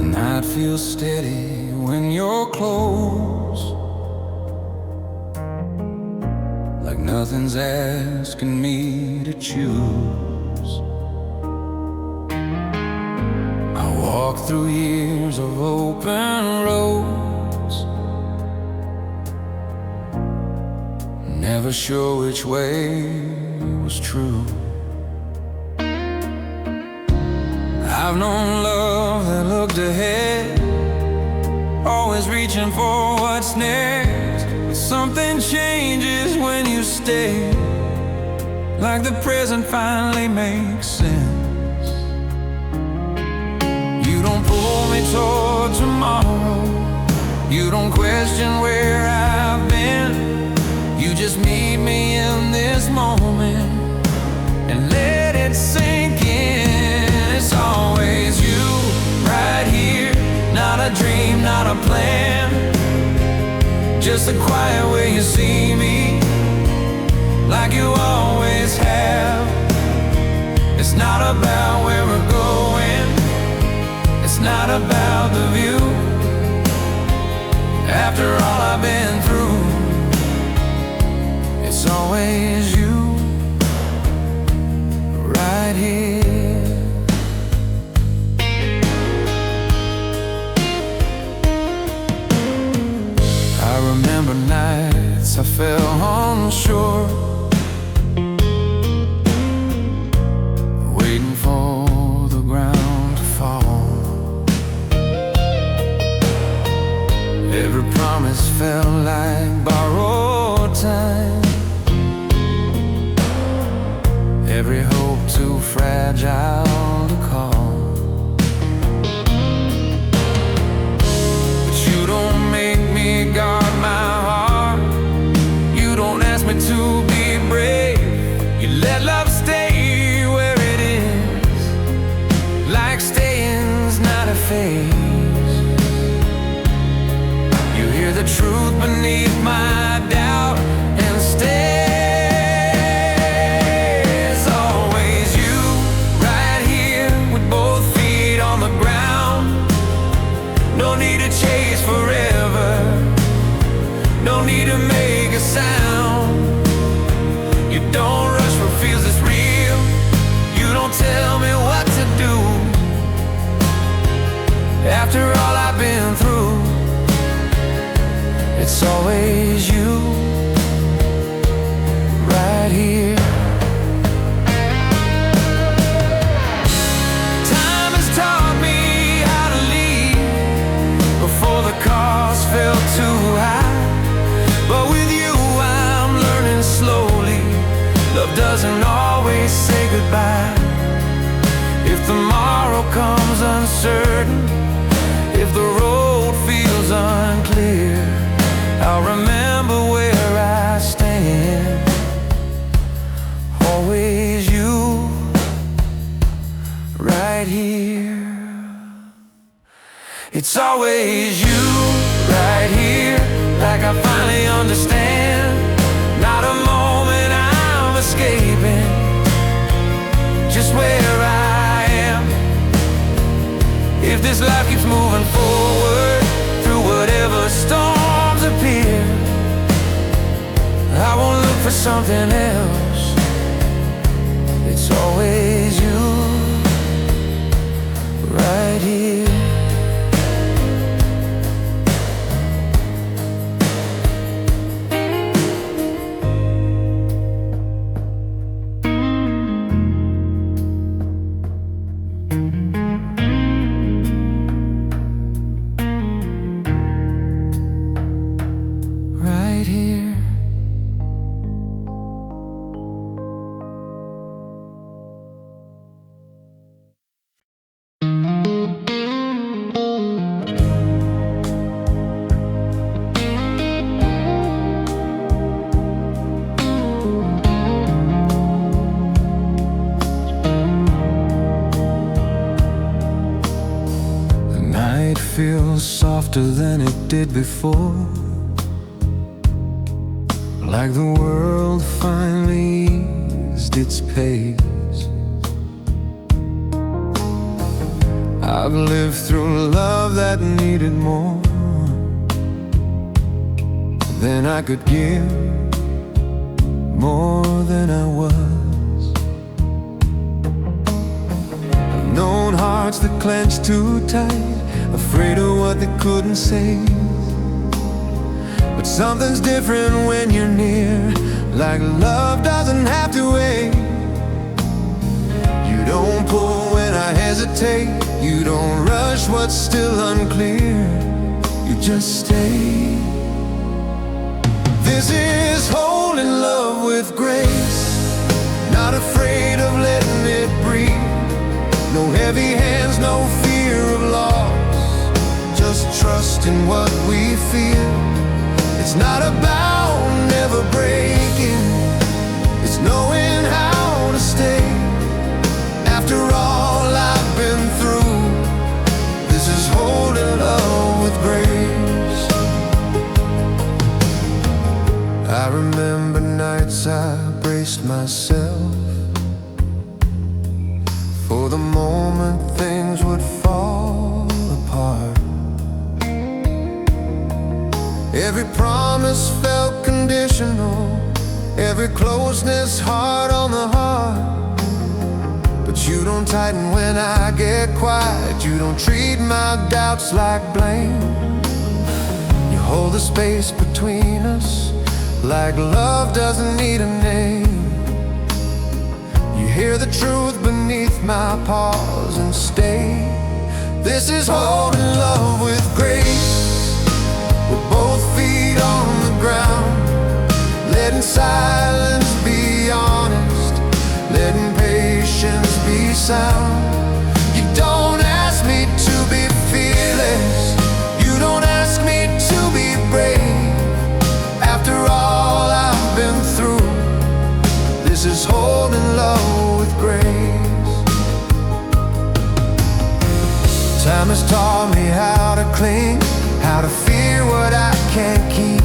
night feels steady when you're close, like nothing's asking me to choose. I walk through years of open roads, never sure which way was true. I've known love that looked ahead, always reaching for what's next. But something changes when you stay, like the present finally makes sense. You don't pull me toward tomorrow, you don't question where I've been. You just meet me in this moment and let it sink in. It's always you, right here. Not a dream, not a plan, just the quiet way you see me, like you always have. It's not about where we're going, it's not about the view. After all I've been through, it's always you, right here. I remember nights I fell on shore, waiting for the ground to fall. Every promise felt like borrowed time, every hope too fragile to call. But you don't make me guard my heart, you don't ask me to be brave. You let love stay where it is, like staying's not a phase. You hear the truth beneath my doubt and stay. No need to chase forever, no need to make a sound. You don't rush what feels as real, you don't tell me what to do. After all I've been through, it's always you, right here. Time has taught me how to leave before the cost fell too high. But with you I'm learning slowly, love doesn't always say goodbye. If tomorrow comes uncertain, if the road feels unclear, I'll remember where I stand. Always you, right here. It's always you, right here, like I finally understand. Not a moment I'm escaping, just where I am. If this life keeps moving forward, through whatever storms appear, I won't look for something else. It's always you, right here. Feels softer than it did before, like the world finally eased its pace. I've lived through love that needed more than I could give, more than I was. I've known hearts that clenched too tight, afraid of what they couldn't say. But something's different when you're near, like love doesn't have to wait. You don't pull when I hesitate, you don't rush what's still unclear, you just stay. This is holding love with grace, not afraid of letting it breathe. No heavy hands, no fear of loss, just trust in what we feel. It's not about never breaking, it's knowing how to stay. After all I've been through, this is holding love with grace. I remember nights I braced myself for the moment things would fall apart. Every promise felt conditional, every closeness hard on the heart. But you don't tighten when I get quiet, you don't treat my doubts like blame. You hold the space between us like love doesn't need a name. You hear the truth beneath my pause and stay. This is holding love with grace, with both feet on the ground, letting silence be honest, letting patience be sound. You don't ask me to be fearless, you don't ask me to be brave. After all I've been through, this is holding love with grace. Time has taught me how to cling, how to fear what I can't keep.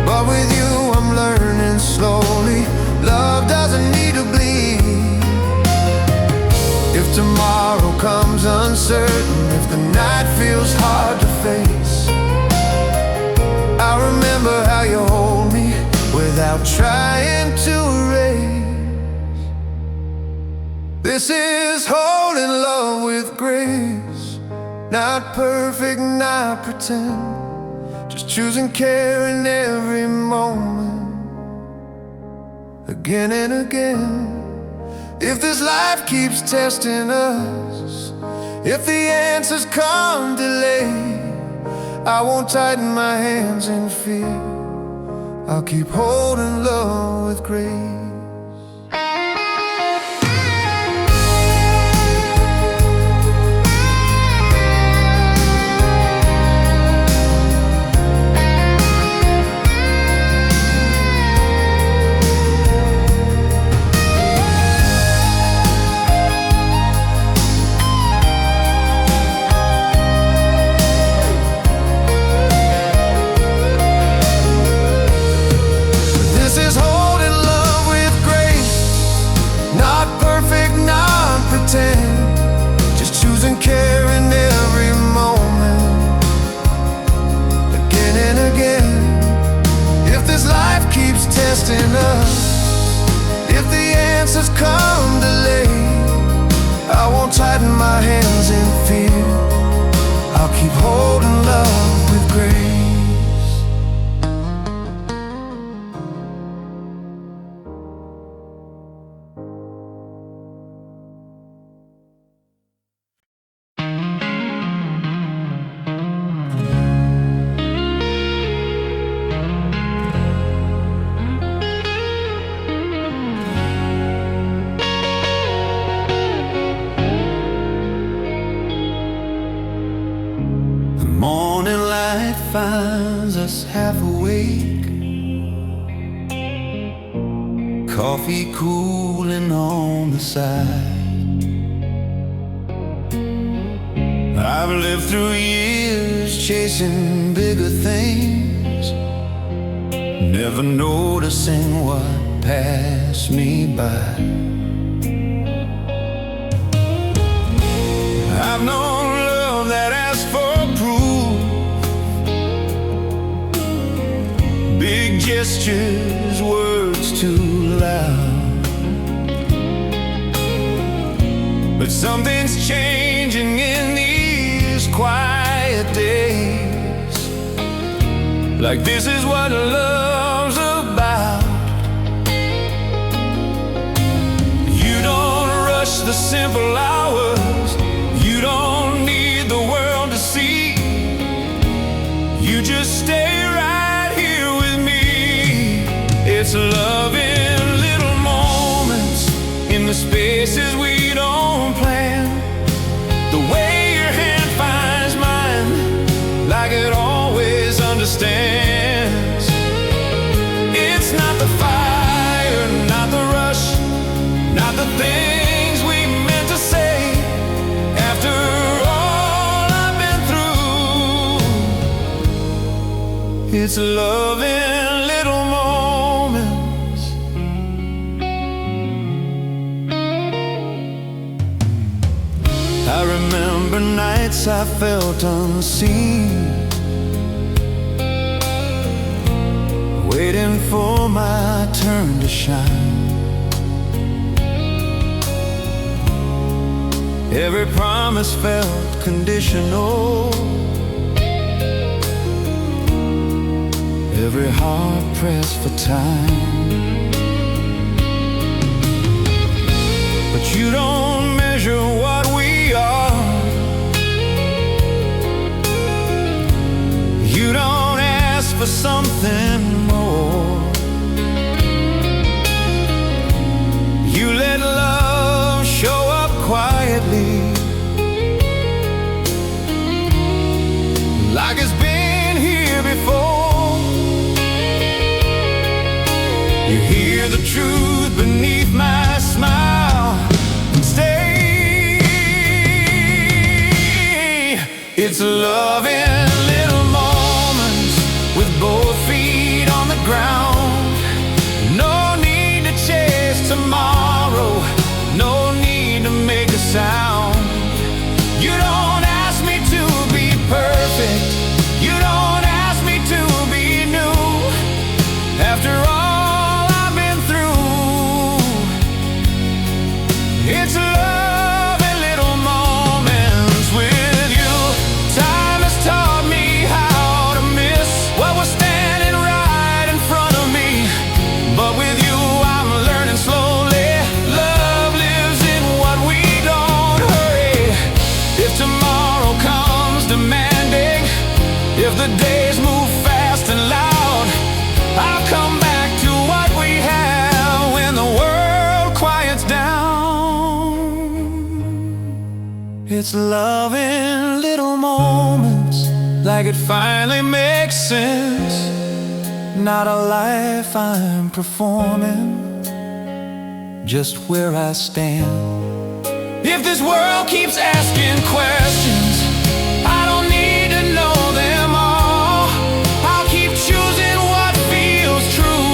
But with you I'm learning slowly, love doesn't need to bleed. If tomorrow comes uncertain, if the night feels hard to face, I remember how you hold me without trying to erase. This is holding love with grace, not perfect, not pretend, just choosing care in every moment, again and again. If this life keeps testing us, if the answers come delayed, I won't tighten my hands in fear, I'll keep holding love with grace. Just choosing care in every moment, again and again. If this life keeps testing us, if the answers come delayed, I won't tighten my hands in fear, I'll keep holding love with grace. Morning light finds us half awake, coffee cooling on the side. I've lived through years chasing bigger things, never noticing what passed me by. I've known love that asks for proof, big gestures, words too loud. But something's changing in these quiet days. Like this is what love's about. You don't rush the simple hours. You don't need the world to see. You just stay right here with me. It's love in little moments, in the spaces we don't plan. The way your hand finds mine, like it always understands. It's not the fire, not the rush, not the things we meant to say. After all I've been through, it's love in little moments. I remember nights I felt unseen, waiting for my turn to shine. Every promise felt conditional, every heart pressed for time. But you don't measure what we are. You don't ask for something more. You let love show up quietly, like it's been here before. You hear the truth beneath my smile and stay. It's love in little moments, with both feet on the ground. No need to chase tomorrow, no need to make a sound. You don't ask me to be perfect, you don't ask me to be new. After all I've been through, it's love in little moments with you. Time has taught me how to miss what was standing right in front of me. But with you I'm learning slowly. Love lives in what we don't hurry. If tomorrow comes demanding, if the days move fast and loud, I'll come back to what we have when the world quiets down. It's love in little moments, like it finally makes sense. Not a life I'm performing, just where I stand. If this world keeps asking questions, I don't need to know them all. I'll keep choosing what feels true.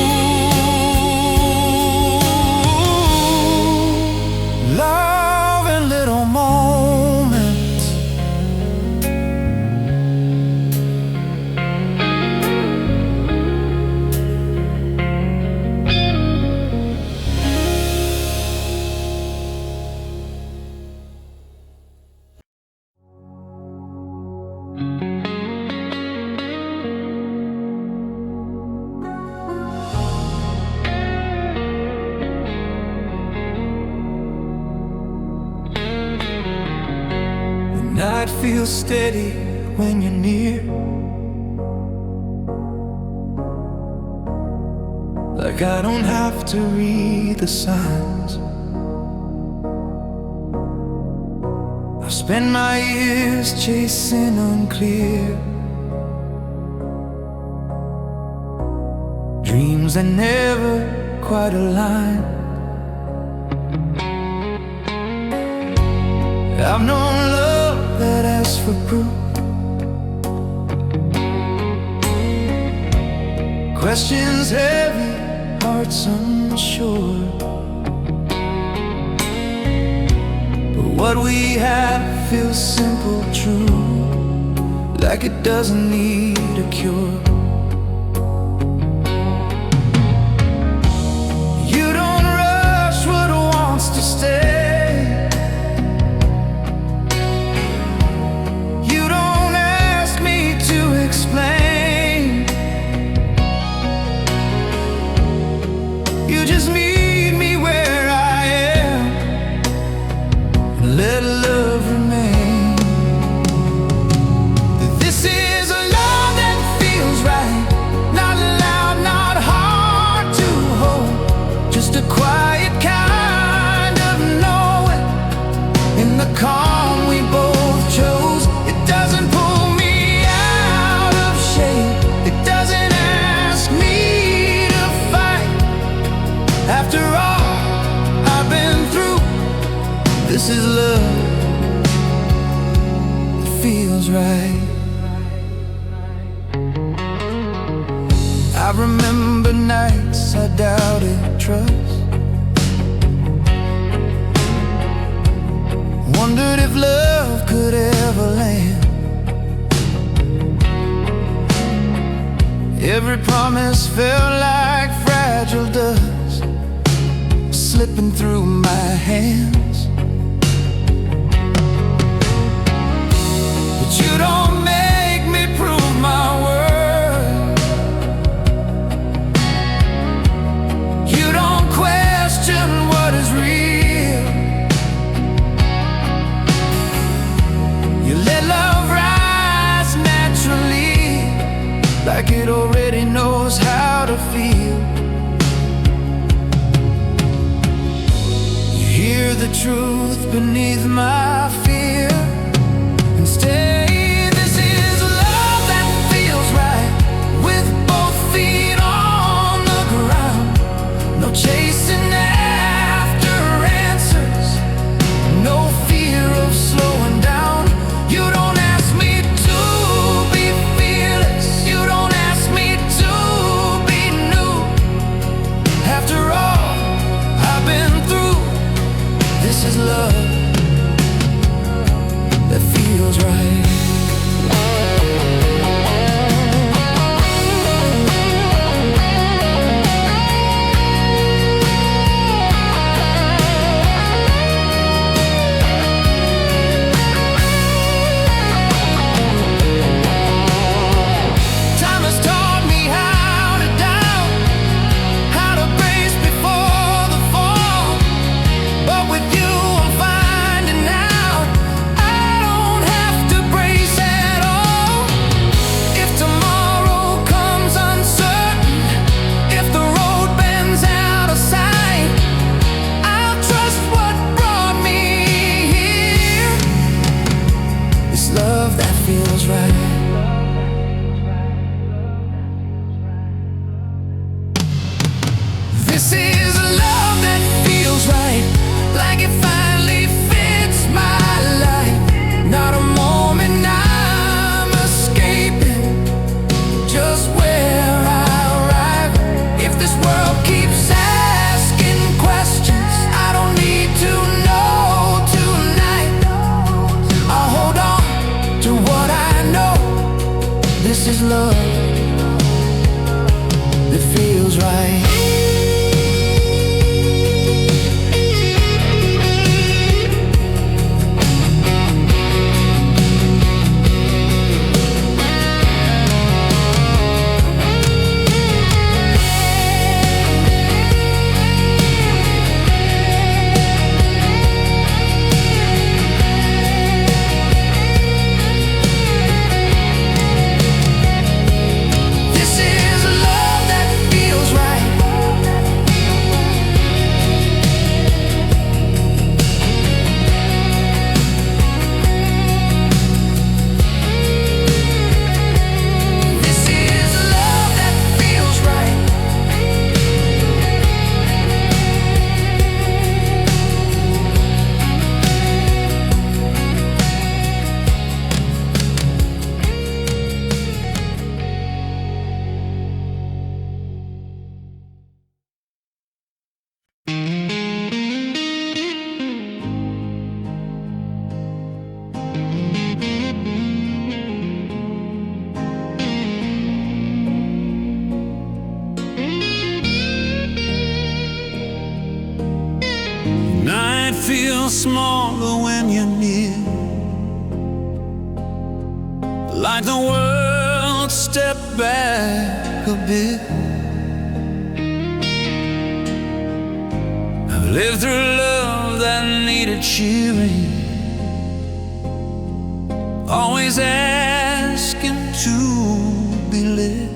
Love in little moments. The night feels steady when you're near, like I don't have to read the signs. I've spent my years chasing unclear dreams that never quite align. I've known love that asks for proof, questions heavy, hearts unsure. But What we have feels simple, true, like it doesn't need a cure. You don't rush what wants to stay. You don't ask me to explain. You just meet me where I am and let love remain. This is a love that feels right, not loud, not hard to hold, just a quiet kind of knowing in the calm we both chose. It doesn't pull me out of shape, it doesn't ask me to fight. After all I've been through, this is love that feels right. I remember nights I doubted trust, wondered if love could ever land. Every promise felt like fragile dust slipping through my hands. But you don't make me prove my worth. You don't question what is real. You let love rise naturally, like it already knows how to feel. Hear the truth beneath my fear and stay. This is love that feels right, with both feet on the ground. No chasing after answers, no fear of slowing down. You don't ask me to be fearless, you don't ask me to be new. After all I've been through, this is love that feels right. Time has taught me how to doubt, how to brace before the fall. But with you I'm finding out I don't have to brace at all. If tomorrow comes uncertain, if the road bends out of sight, I'll trust what brought me here. It's love that feels right. This is a love that feels right, like it finally fits my life. Not a moment I'm escaping, just where I arrive. If this world keeps asking questions I don't need to know tonight, I'll hold on to what I know. This is love that feels right. feel smaller when you're near, like the world stepped back a bit. I've lived through love that needed cheering, always asking to be lit.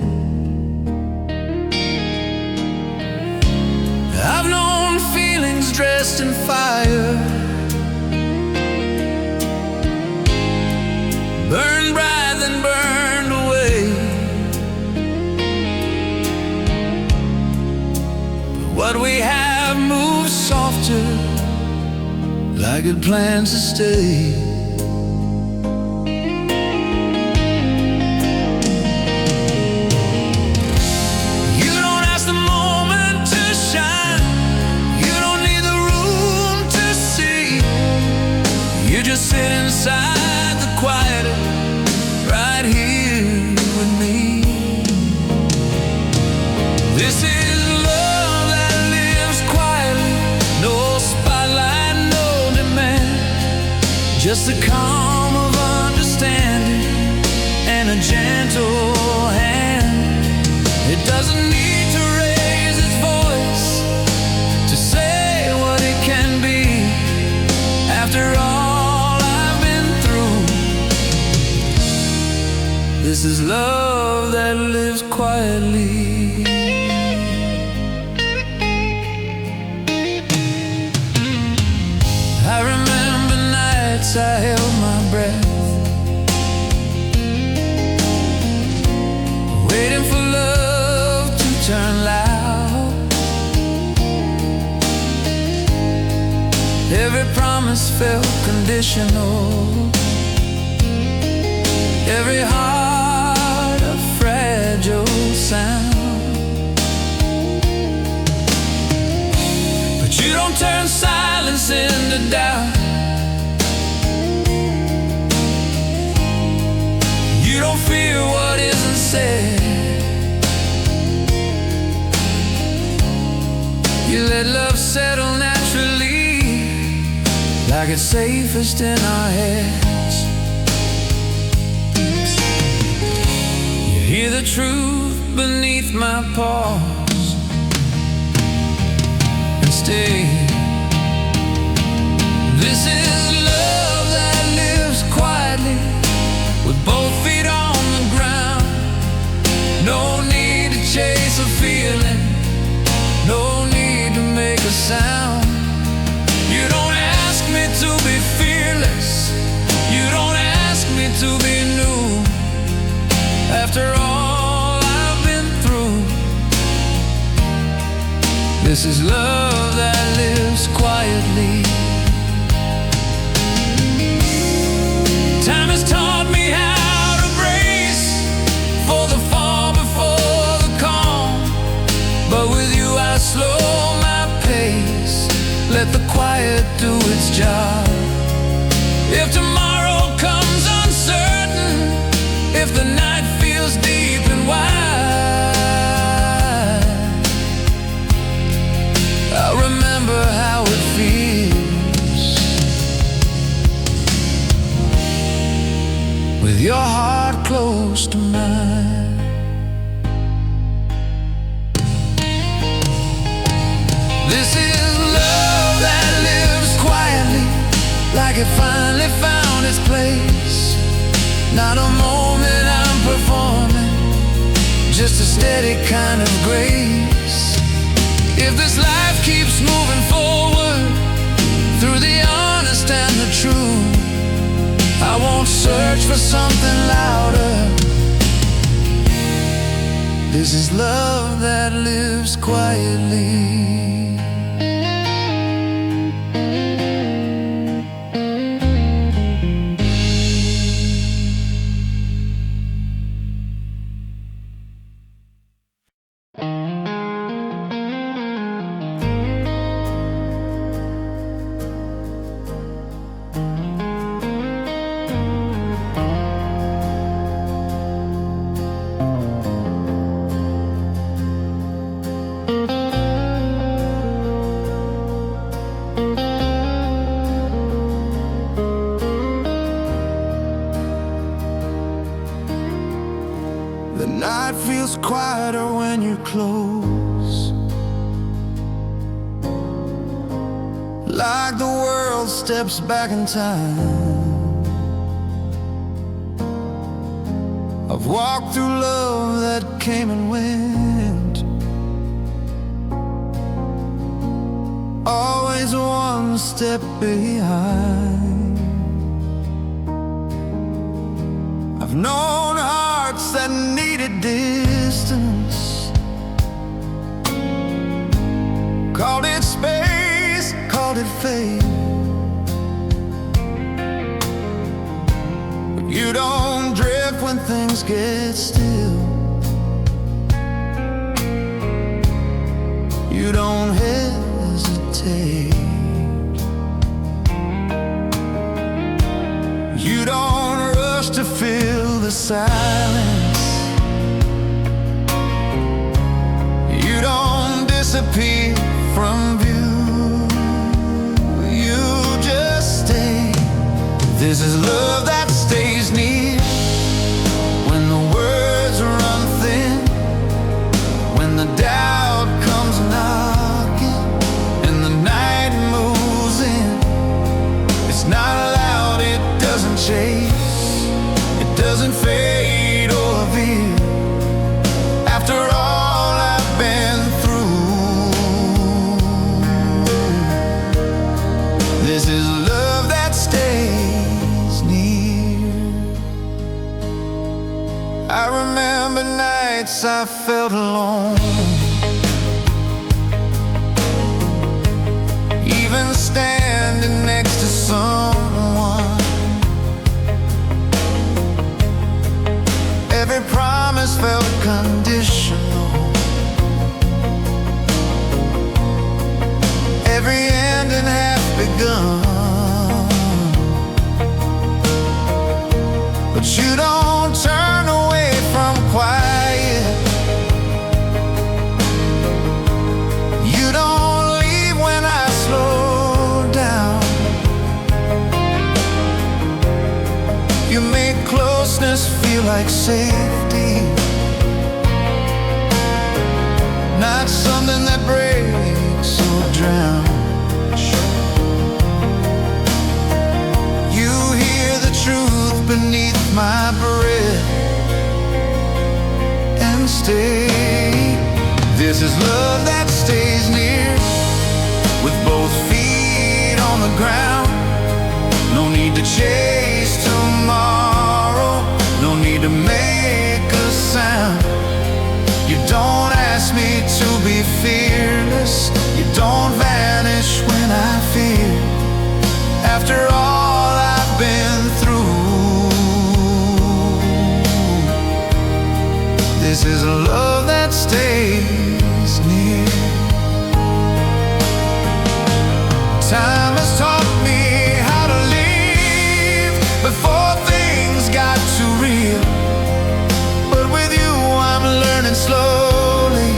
I've known feelings dressed in fire, burned bright then burned away. But what we have moves softer, like it plans to stay. Just sit inside the quiet, right here with me. This is love that lives quietly, no spotlight, no demand, just the calm of understanding and a gentle hand. It doesn't need to raise its voice to say what it can be. After all this is love that lives quietly. I remember nights I held my breath, waiting for love to turn loud. Every promise felt conditional, every heart a fragile sound. But you don't turn silence into doubt, you don't fear what isn't said. You let love settle naturally, like it's safest in our heads. Hear the truth beneath my paws and stay. This is love that lives quietly, with both feet on the ground. No need to chase a feeling, no need to make a sound. You don't ask me to be fearless, you don't ask me to be new. After all I've been through, this is love that lives quietly. Time has taught me how to brace for the fall before the calm. But with you I slow my pace, let the quiet do its job. If tomorrow comes uncertain, if the night feels deep and wide, I'll remember how it feels with your heart close to mine. This is love that lives quietly, like it finally found its place. Not a moment I'm performing, just a steady kind of grace. If this life keeps moving forward, through the honest and the true, I won't search for something louder. This is love that lives quietly. The night feels quieter when you're close, like the world steps back in time. I've walked through love that came and went, always one step behind. I've known hearts that needed distance, called it space, called it fate. But you don't drift when things get still. You don't hesitate. You don't rush to fill the silence. You don't disappear from view. You just stay. This is love that stays near when the words run thin, when the doubt comes knocking and the night moves in. It's not loud, it doesn't chase, it doesn't fade or veer. After all I've been through, this is love that stays near. I remember nights I felt alone, even standing next to someone. Every promise felt conditional, every ending half begun. But you don't turn away from quiet. You don't leave when I slow down. You make closeness feel like safety, not something that breaks or drowns. You hear the truth beneath my breath and stay. This is love that stays near, with both feet on the ground. No need to chase tomorrow, no need to make a sound. You don't ask me to be fearless, you don't vanish when I fear. After all I've been through, this is a love that stays near. Time has taught me how to live before things got too real. But with you I'm learning slowly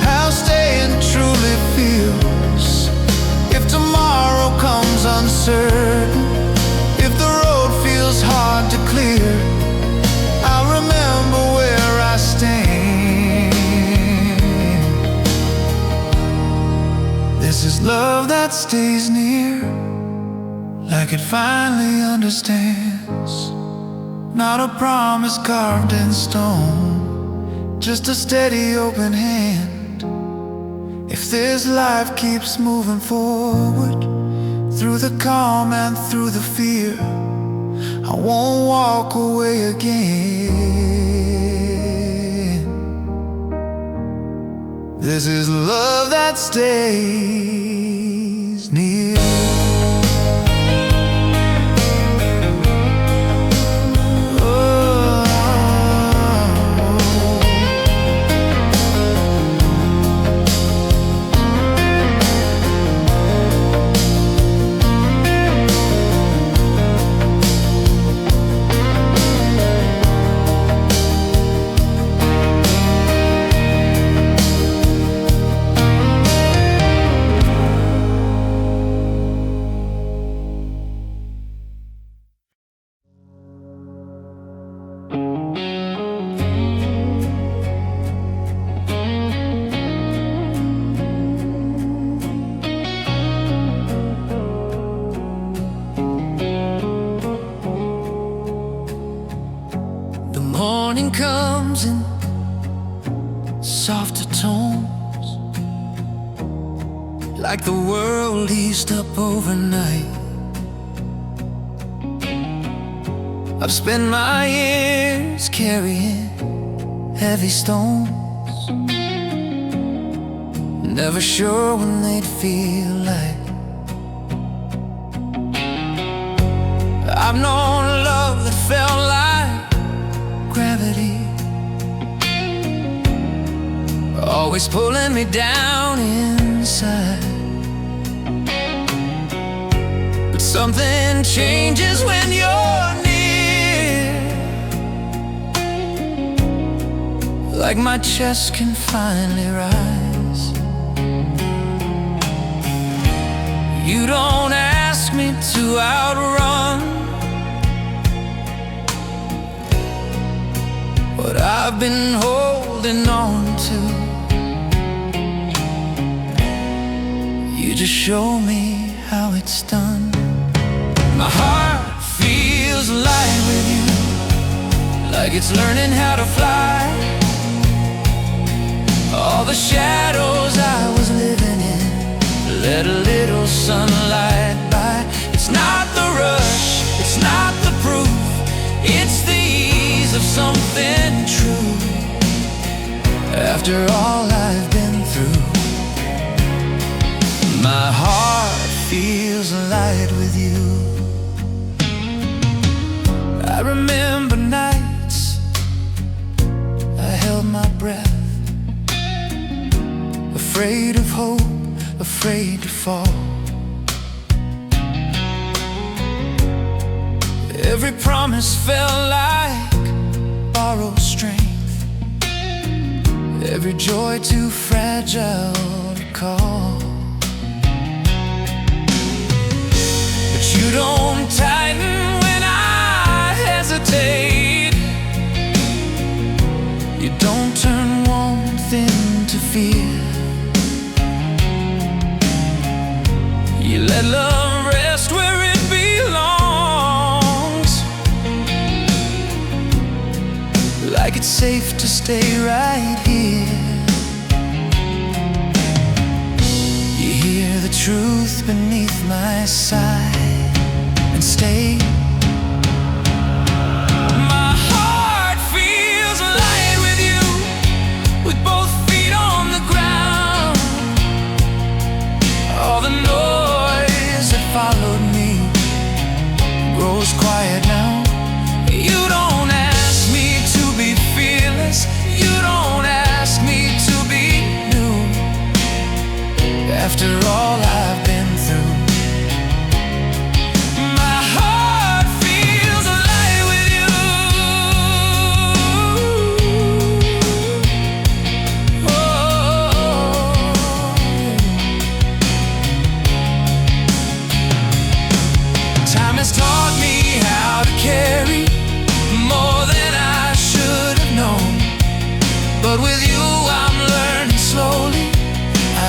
how staying truly feels. If tomorrow comes uncertain, if the road feels hard to clear, I'll remember where I stand. This is love that stays near, like it finally understands. Not a promise carved in stone, just a steady open hand. If this life keeps moving forward, through the calm and through the fear, I won't walk away again. This is love that stays near. morning comes in softer tones, like the world eased up overnight. I've spent my years carrying heavy stones, never sure when they'd feel light. I've known love that felt like gravity, always pulling me down inside. But something changes when you're near, like my chest can finally rise. You don't ask me to outrun what I've been holding on to. You just show me how it's done. My heart feels light with you, like it's learning how to fly. All the shadows I was living in, let a little sunlight by. It's not the rush, it's not the proof, it's the ease of something true. After all I've been through, my heart feels light with you. I remember nights I held my breath, afraid of hope, afraid to fall. Every promise felt like borrowed strength, every joy too fragile to call. But you don't tighten when I hesitate, you don't turn warmth into fear. You let love rest where it belongs, like it's safe to stay right here. You hear the truth beneath my sigh and stay. My heart feels light with you, with both feet on the ground. All the noise that followed me grows quiet now. You don't ask me to be fearless, you don't ask me to be new. After all I've been through, my heart feels alive with you. Oh, time has taught me how to carry more than I should have known, but with you I'm learning slowly.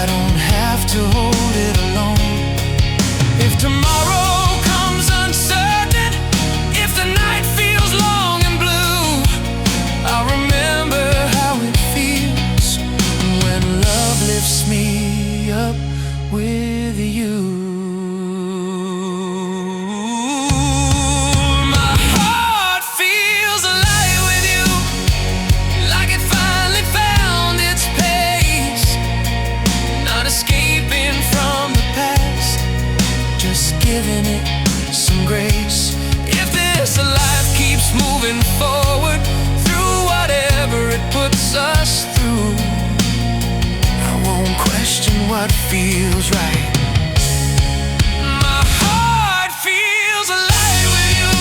I don't have to hold it alone. If tomorrow comes uncertain, if the night feels long and blue, I'll remember how it feels when love lifts me up with you. My heart feels alive with you, like it finally found its pace. Not escaping from the past, just giving it some grace. If this life keeps moving forward, through whatever it puts us through, I won't question what feels right. My heart feels alive with you.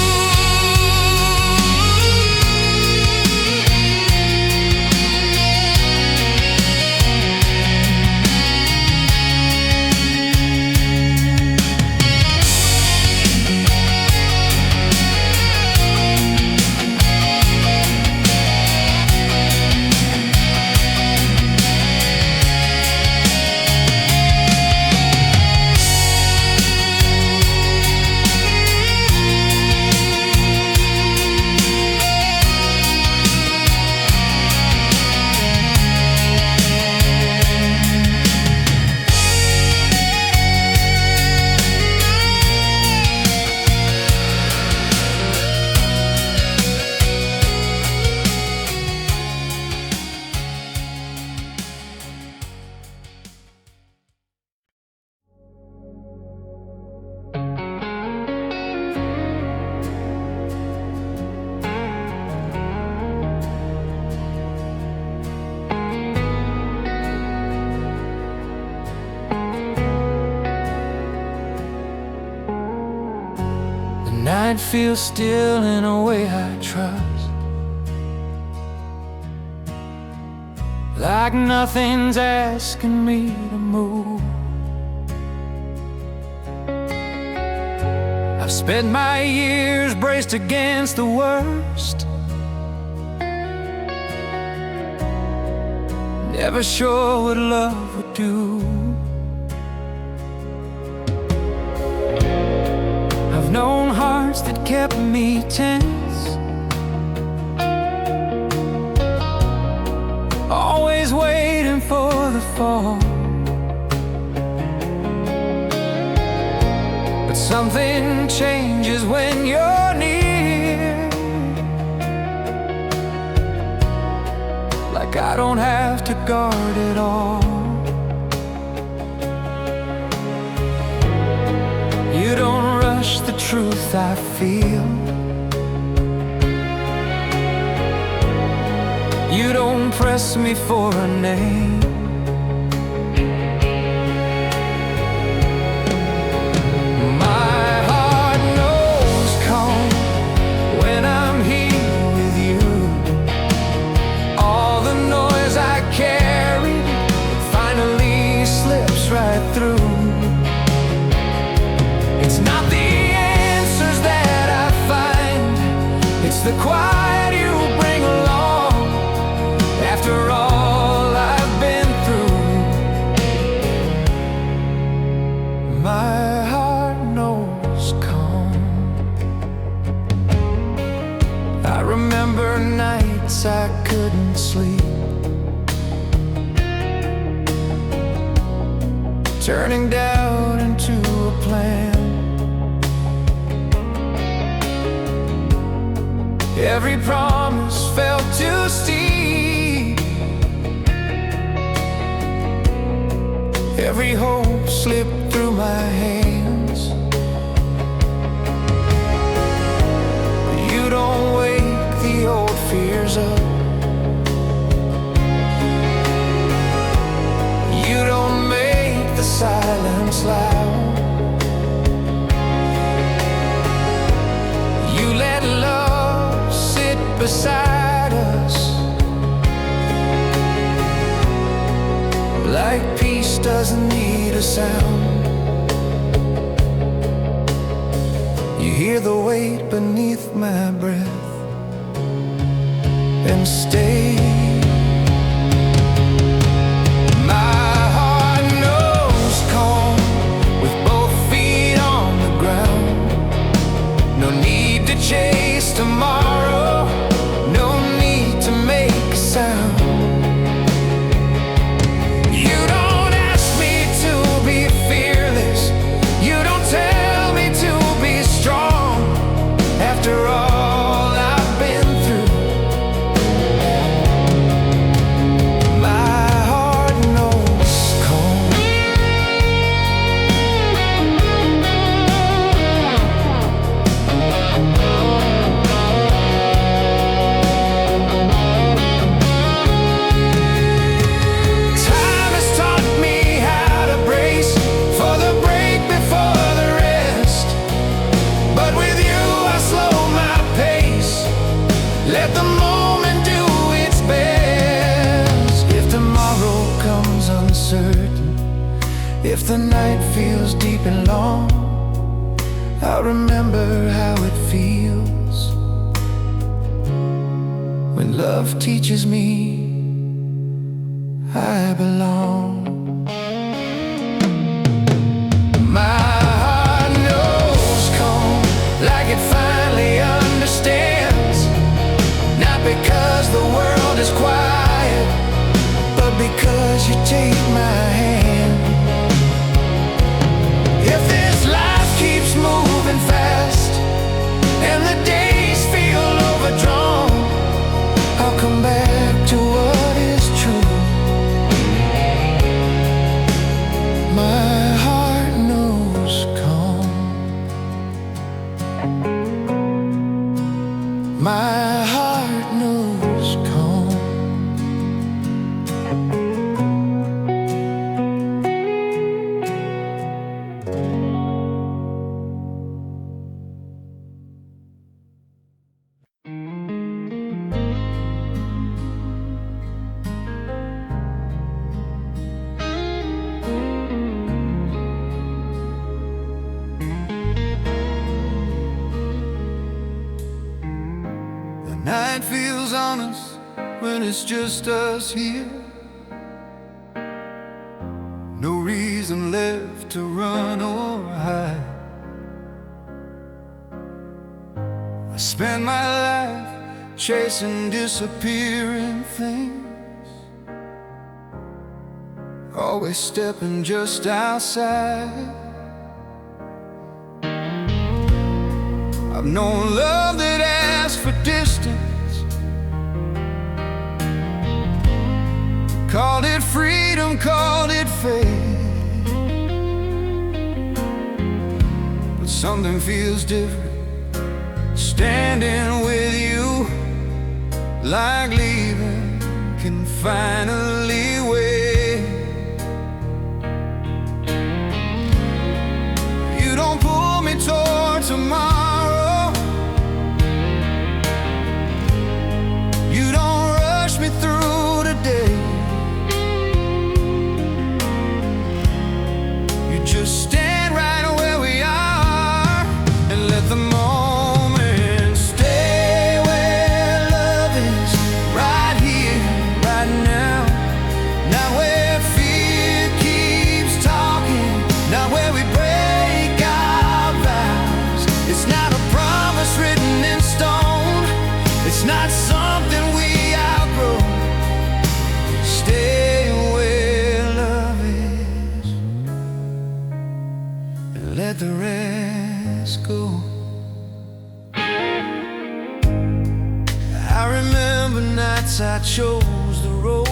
night feels still in a way I trust, like nothing's asking me to move. I've spent my years braced against the worst, never sure what love would do. I've known hearts that kept me tense, always waiting for the fall. But something changes when you're near, like I don't have to guard it all. You don't rush the truth I feel, you don't press me for a name. My heart knows calm when I'm here with you. All the noise I carried finally slips right through. It's not the answers that I find, it's the quiet you bring along. After all I've been through, my heart knows calm. I remember nights I couldn't sleep, turning doubt into a plan. Every promise felt too steep, every hope slipped through my hands. You don't wake the old fears up, you don't make the silence loud. You let love sit beside us, like peace doesn't need a sound. You hear the weight beneath my breath and stay. My heart knows calm with both feet on the ground. No need to chase tomorrow, no need to make a sound. You don't ask me to be fearless, you don't tell me to be strong. After all I've been through, my heart knows calm. Time has taught me how to brace for the break before the rest. But with you I slow my pace, let the moment do its best. If tomorrow comes uncertain, if the night feels deep and long, I'll remember how it feels when love teaches me I belong. My heart knows calm, like it finally understands. Not because the world is quiet, but because you take my hand. If this life keeps moving fast and the days feel overdrawn, I'll come back to what is true. My heart knows calm. My heart knows calm. Night feels honest when it's just us here. No reason left to run or hide. I spend my life chasing disappearing things, always stepping just outside. I've known love that asks for distance, called it freedom, called it fate. But something feels different standing with you, like leaving can finally wait. You don't pull me toward tomorrow, you don't rush me through today. You just stand right where we are and let the moment stay where love is, right here, right now. Not where fear keeps talking, not where we break our vows. It's not a promise written in stone, it's not something we outgrow. Stay where love is and let the rest go. I remember nights I chose the road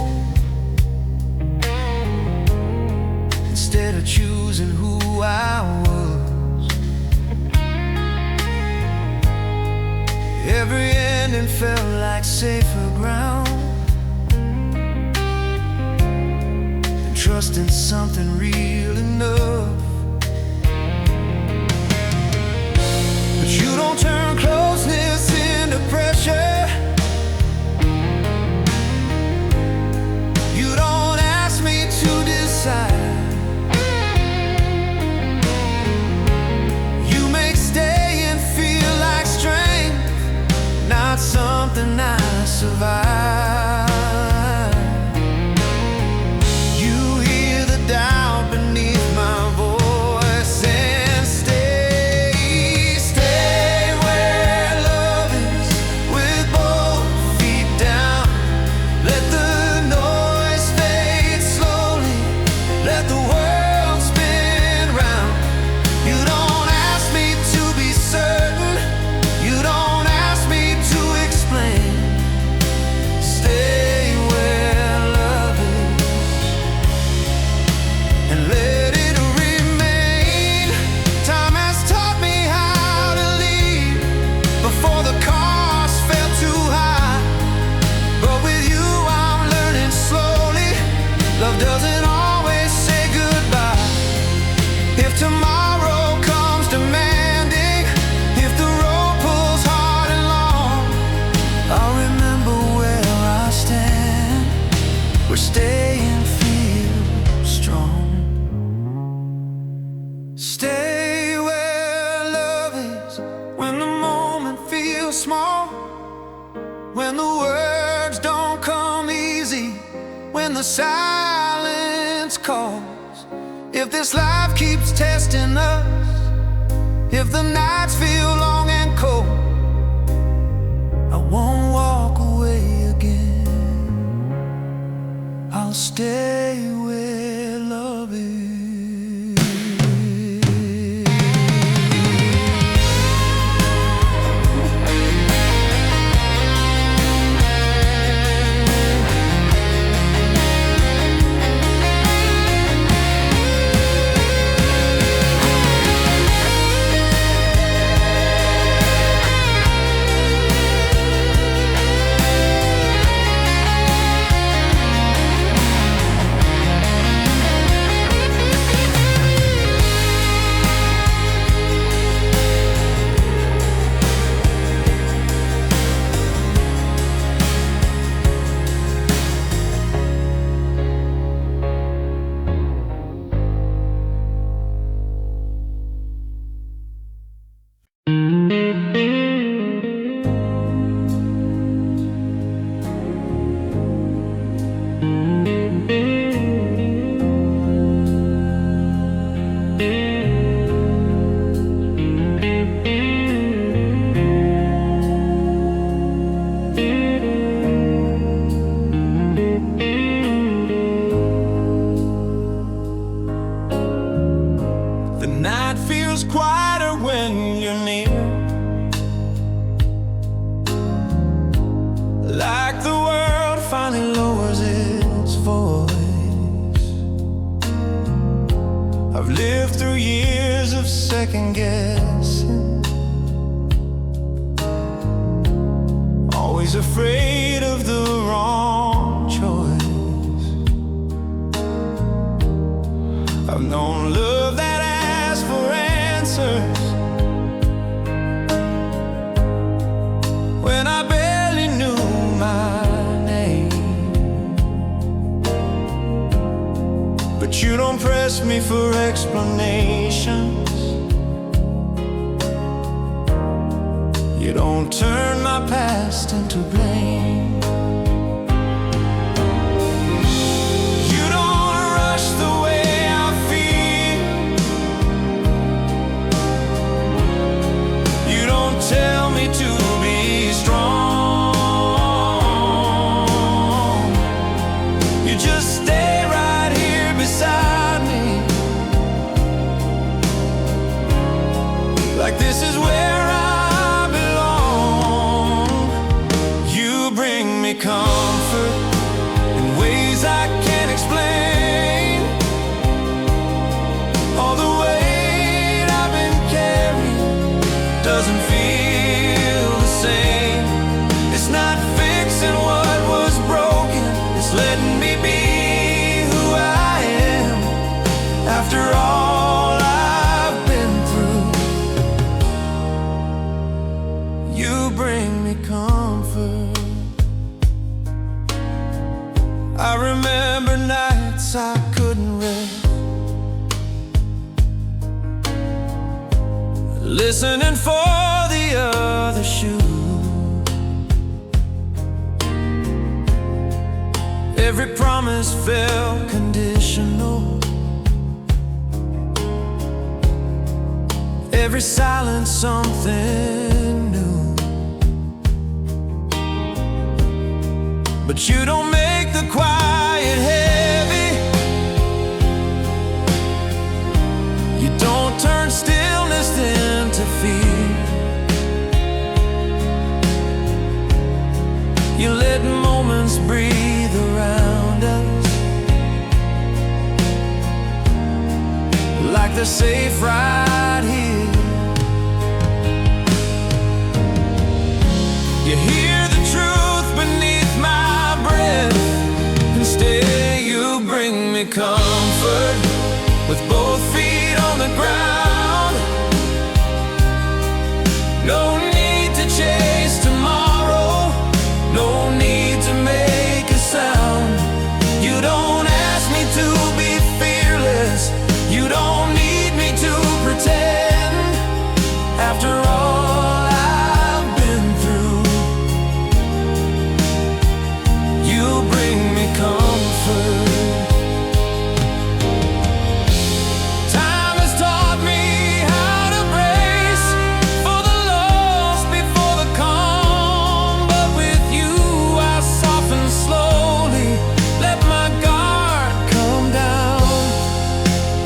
instead of choosing who I was. Every ending felt like safer ground than trusting something real enough. But you don't turn closeness into pressure, you don't ask me to decide. You make staying feel like strength, not something I survive. You hear the doubt beneath my voice and stay where love is, with both feet down. Let the noise fade slowly, let the world spin round. You don't ask me to be certain, you don't ask me to explain. Stay where love is and let it remain. Time has taught me how to leave before the cost fell too high. But with you I'm learning slowly, love doesn't always say goodbye. If tomorrow comes demanding, if the road pulls hard and long, I'll remember where I stand, where staying feels strong. Stay where love is, when the moment feels small, when the words don't come easy, when the silence calls. If this life keeps testing us, if the nights feel long and cold, I won't walk away again. I'll stay where love is. second guessing, always afraid of the wrong choice. I've known love that asks for answers when I barely knew my name. But you don't press me for explanations. You don't turn my past into blame. You don't rush the way I feel. You don't tell me to be strong. You just stay right here beside me, like this is where comfort in ways I can't explain. All the weight I've been carrying doesn't feel the same. It's not fixing what was broken, it's letting me be who I am after all I've been through. You bring me comfort. I remember nights I couldn't rest, listening for the other shoe. Every promise felt conditional, every silence something new. But you don't make the quiet heavy. You don't turn stillness into fear. You let moments breathe around us, like they're safe right here. You hear the truth beneath my breath, and stay. You bring me comfort with both feet on the ground. No need to chase tomorrow, no need to make a sound. You don't ask me to be fearless, you don't need me to pretend. After all I've been through, you bring me comfort. Time has taught me how to brace for the loss before the calm. But with you I soften slowly, let my guard come down.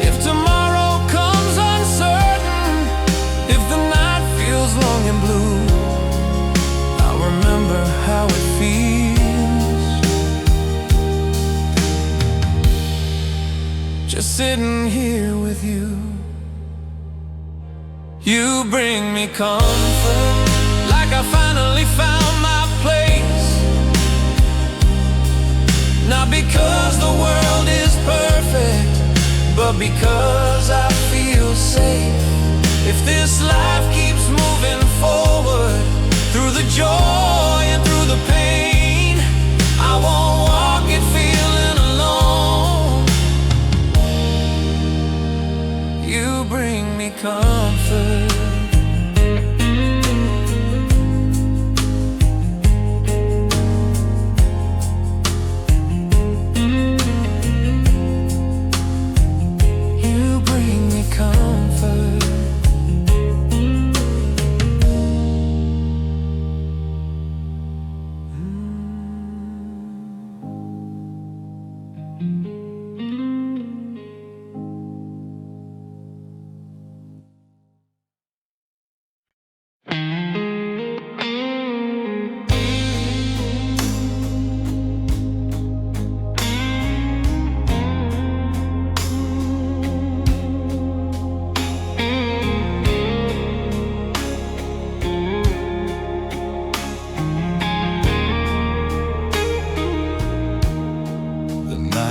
If tomorrow comes uncertain, if the night feels long and blue, I'll remember how it feels, just sitting here with you. You bring me comfort, like I finally found my place. Not because the world is perfect, but because I feel safe. If this life keeps moving forward, through the joy and through the pain, I won't walk it feeling alone. You bring me comfort.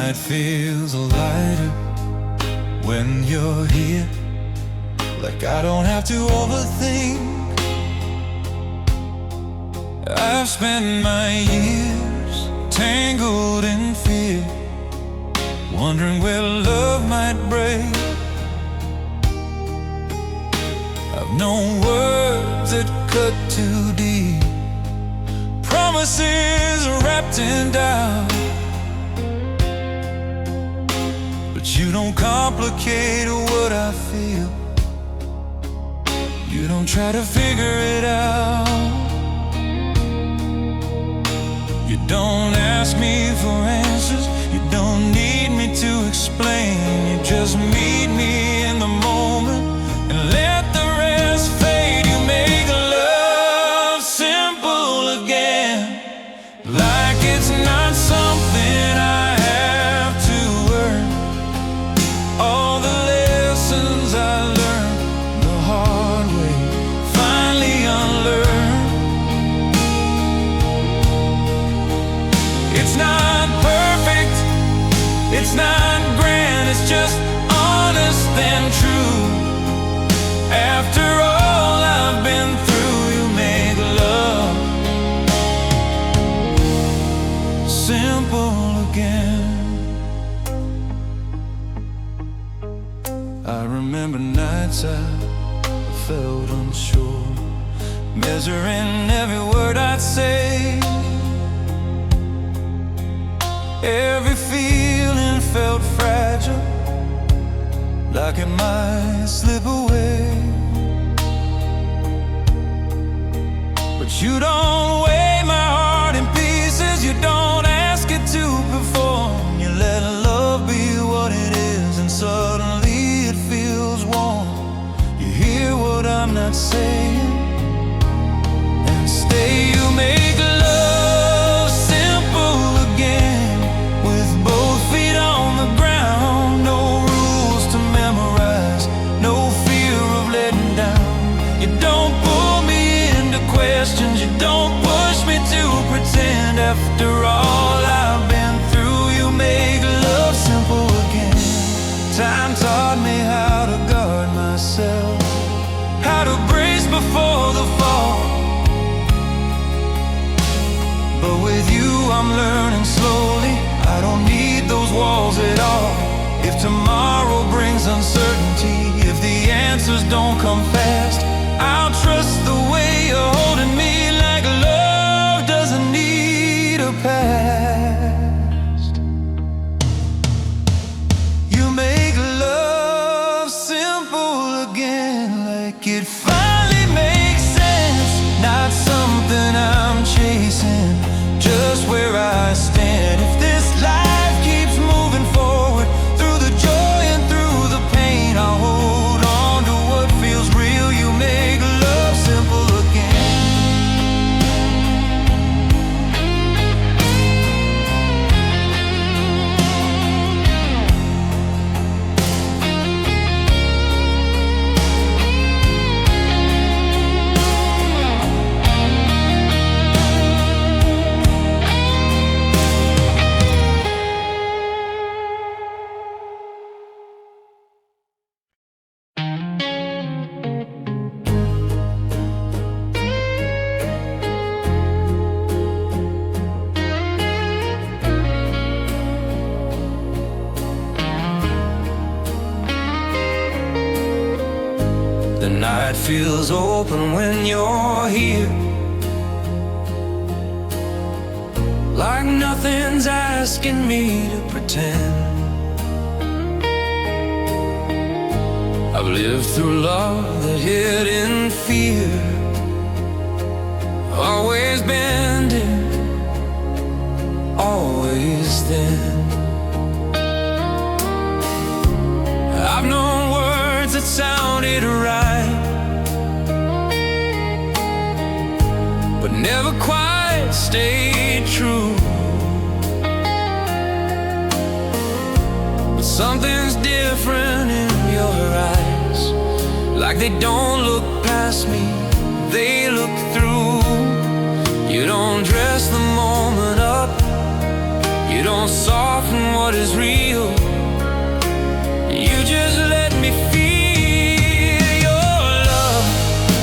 night feels lighter when you're here. Like I don't have to overthink. I've spent my years tangled in fear, wondering where love might break. I've known words that cut too deep, promises wrapped in doubt. But you don't complicate what I feel. You don't try to figure it out. You don't ask me for answers. You don't need me to explain. You just meet me in the moment and let the rest fade. You make love simple again, like it's not something I have to earn. All the lessons I learned the hard way, finally unlearned. It's not perfect, it's not grand, it's just honest and true. After all I've been through, you make love simple again. I remember nights I felt unsure, measuring every word I'd say. Every feeling felt fragile, like it might slip away. But you don't weigh my heart in pieces. You don't ask it to perform. You let love be what it is, and suddenly it feels warm. You hear what I'm not saying and stay. You make love simple again, with both feet on the ground. No rules to memorize, no fear of letting down. You don't pull me into questions, you don't push me to pretend. After all I've been through, you make love simple again. Time taught me how to guard myself, how to brace before the fall. But with you I'm learning slowly, I don't need those walls at all. If tomorrow brings uncertainty, if the answers don't come fast, I'll trust the way you're holding me, like love doesn't need a past. You make love simple again, like it finally makes sense. Not something I'm chasing, just where I stand. If this life keeps moving forward, through the joy and through the pain, I'll hold on to what feels real. You make love simple again. The night feels open when you're here, like nothing's asking me to pretend. I've lived through love that hid in fear, always bending, always thin. I've known words that sounded right, but never quite stayed true. But something's different in your eyes, like they don't look past me, they look through. You don't dress the moment up, you You don't soften what is real. You just let me feel. Your love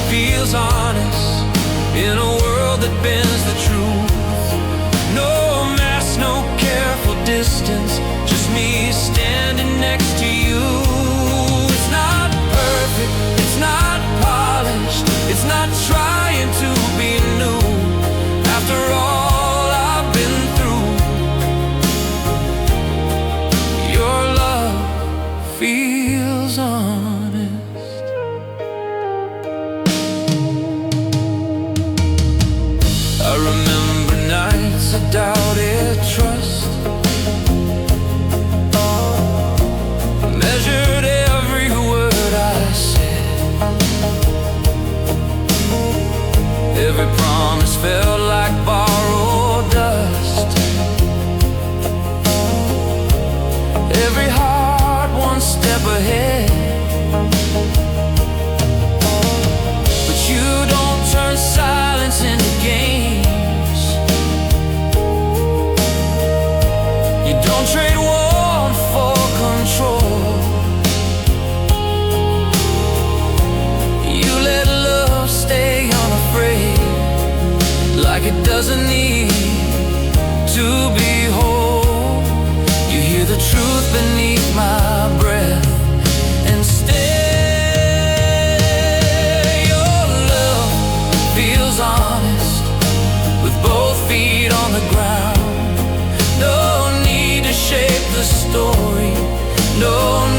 feels honest in a world that bends the truth. No mask, no careful distance, just me standing next to you. It's not perfect, it's not polished, it's not trying to be new. After all I've been through, your love feels honest. I remember nights I doubted trust, measured every word I said. Every promise felt like borrowed dust. Every heart one step ahead. But you don't turn silence into games. You don't trade warmth for control. You let love stay unafraid, like it doesn't need to be whole. You hear the truth beneath my breath and stay. Your love feels honest with both feet on the ground. No need to shape the story, no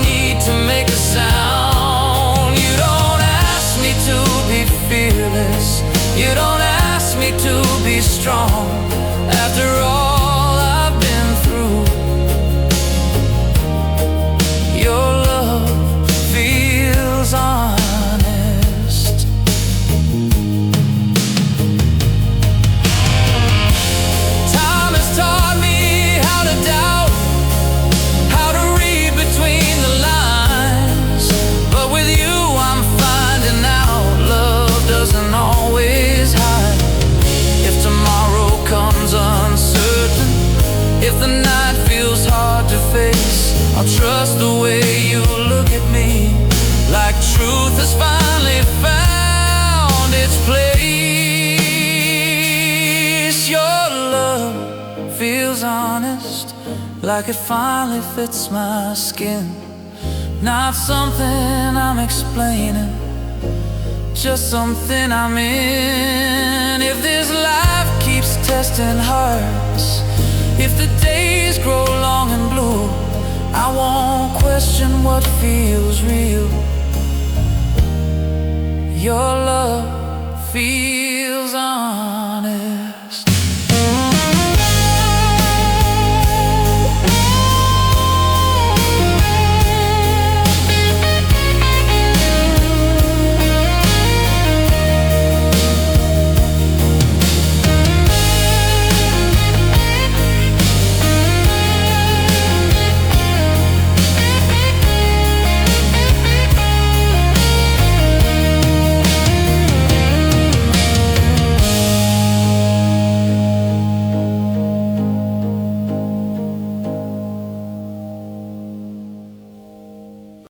need to make a sound. You don't ask me to be fearless, you don't ask me to be strong. After all I've been through, your love feels honest. Time has taught me how to doubt, how to read between the lines. But with you I'm finding out love doesn't always hide. If tomorrow comes uncertain, if the night feels hard to face, I'll trust the way you look at me, like truth has finally found its place. Your love feels honest, like it finally fits my skin. Not something I'm explaining, just something I'm in. If this life keeps testing hearts, if the days grow long and blue, I won't question what feels real. Your love feels on.